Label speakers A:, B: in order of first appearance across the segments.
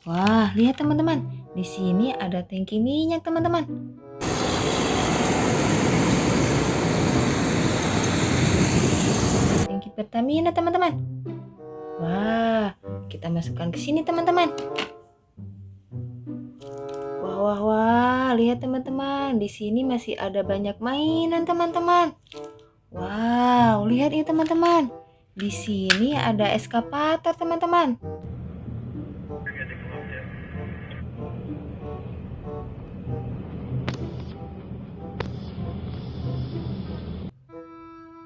A: Wah, lihat teman-teman. Di sini ada tangki minyak, teman-teman. Tangki Pertamina, teman-teman. Wah, kita masukkan ke sini, teman-teman. Wah, wah, wah, lihat teman-teman. Di sini masih ada banyak mainan, teman-teman. Wow, lihat ini, teman-teman. Di sini ada eskapator, teman-teman.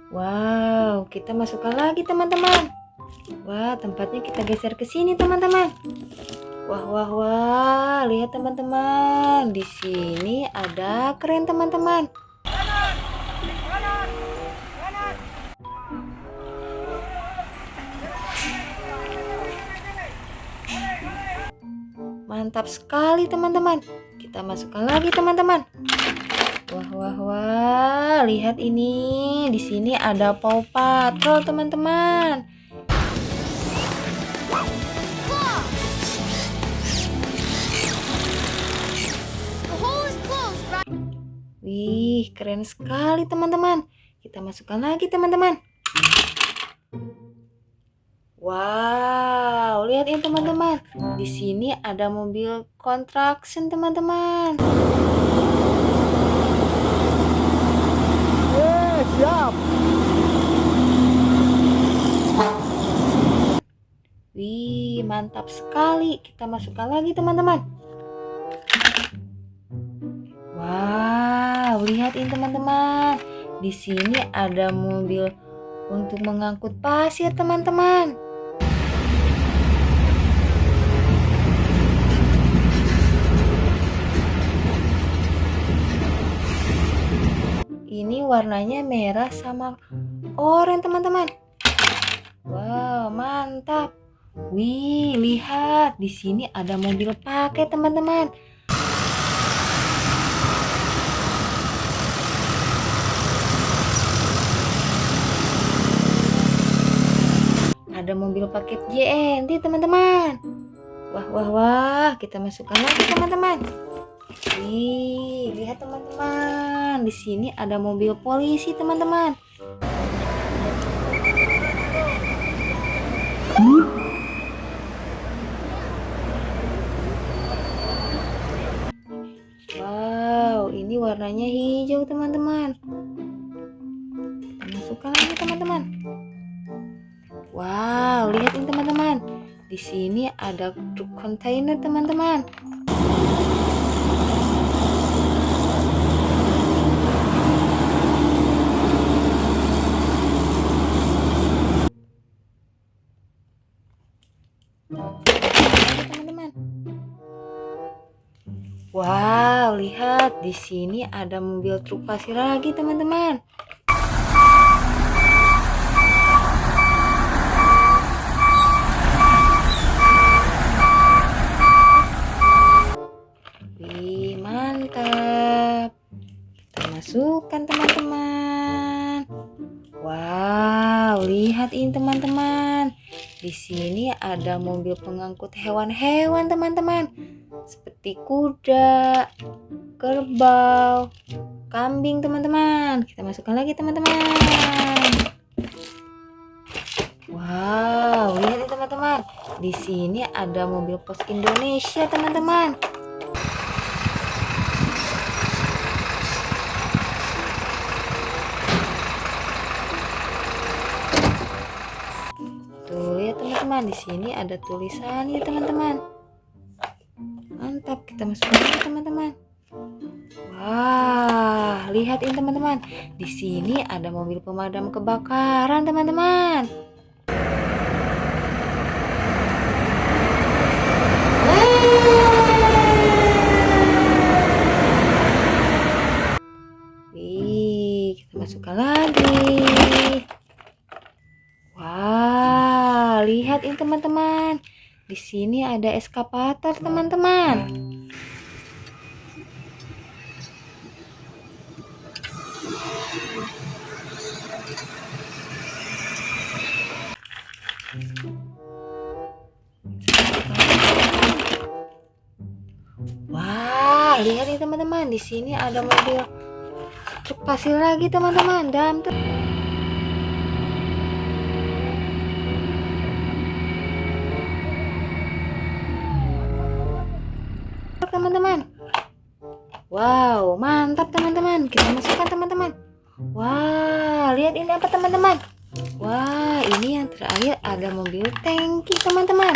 A: Wow, kita masukkan lagi, teman-teman. Wah, tempatnya kita geser ke sini, teman-teman. Wah, wah, wah, lihat teman-teman. Di sini ada kren, teman-teman. Mantap sekali, teman-teman. Kita masukkan lagi, teman-teman. Wah, wah, wah, lihat ini. Di sini ada Paw Patrol, teman-teman. Wih, keren sekali, teman-teman. Kita masukkan lagi, teman-teman. Wow, lihat ini, teman-teman. Di sini ada mobil construction, teman-teman.
B: Siap.
A: Wih, mantap sekali. Kita masukkan lagi, teman-teman. Wow, lihat ini, teman-teman. Di sini ada mobil untuk mengangkut pasir, teman-teman. Ini warnanya merah sama oranye, teman-teman. Wow, mantap. Wih, lihat. Di sini ada mobil paket, teman-teman. Ada mobil paket JNT, teman-teman. Wah, wah, wah. Kita masukkan lagi, teman-teman. Wih, lihat, teman-teman. Di sini ada mobil polisi, teman-teman. Wow, ini warnanya hijau, teman-teman. Kita masukkan lagi, teman-teman. Wow, lihat ini, teman-teman. Di sini ada truk kontainer, teman-teman. Teman-teman. Wow, lihat di sini ada mobil truk pasir lagi, teman-teman. Wih, mantap. Kita masukkan, teman-teman. Wow, lihat ini, teman-teman. Di sini ada mobil pengangkut hewan-hewan, teman-teman. Seperti kuda, kerbau, kambing, teman-teman. Kita masukkan lagi, teman-teman. Wow, lihat nih, teman-teman. Di sini ada mobil Pos Indonesia, teman-teman. Tuh, lihat, teman-teman. Di sini ada tulisannya, teman-teman. Mantap, kita masukkan lagi, teman-teman. Wah, lihat ini, teman-teman. Di sini ada mobil pemadam kebakaran, teman-teman. Wih, kita masukkan lagi. Wah, lihat ini, teman-teman. Di sini ada eskapator, teman-teman. Wah, lihat nih teman-teman, di sini ada mobil truk pasir lagi teman-teman. Dump truck. Teman-teman. Wow, mantap teman-teman. Kita masukkan teman-teman. Wah, lihat ini apa teman-teman? Wah, ini yang terakhir ada mobil tangki teman-teman.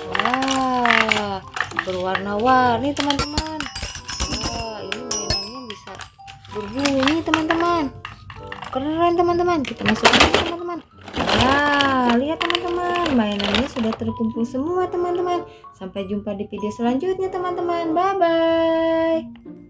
A: Wah, berwarna-warni teman-teman. Wah, ini mainannya bisa berbunyi teman-teman. Keren teman-teman. Kita masukkan teman-teman. Nah, lihat teman-teman, mainannya sudah terkumpul semua teman-teman. Sampai jumpa di video selanjutnya teman-teman. Bye bye.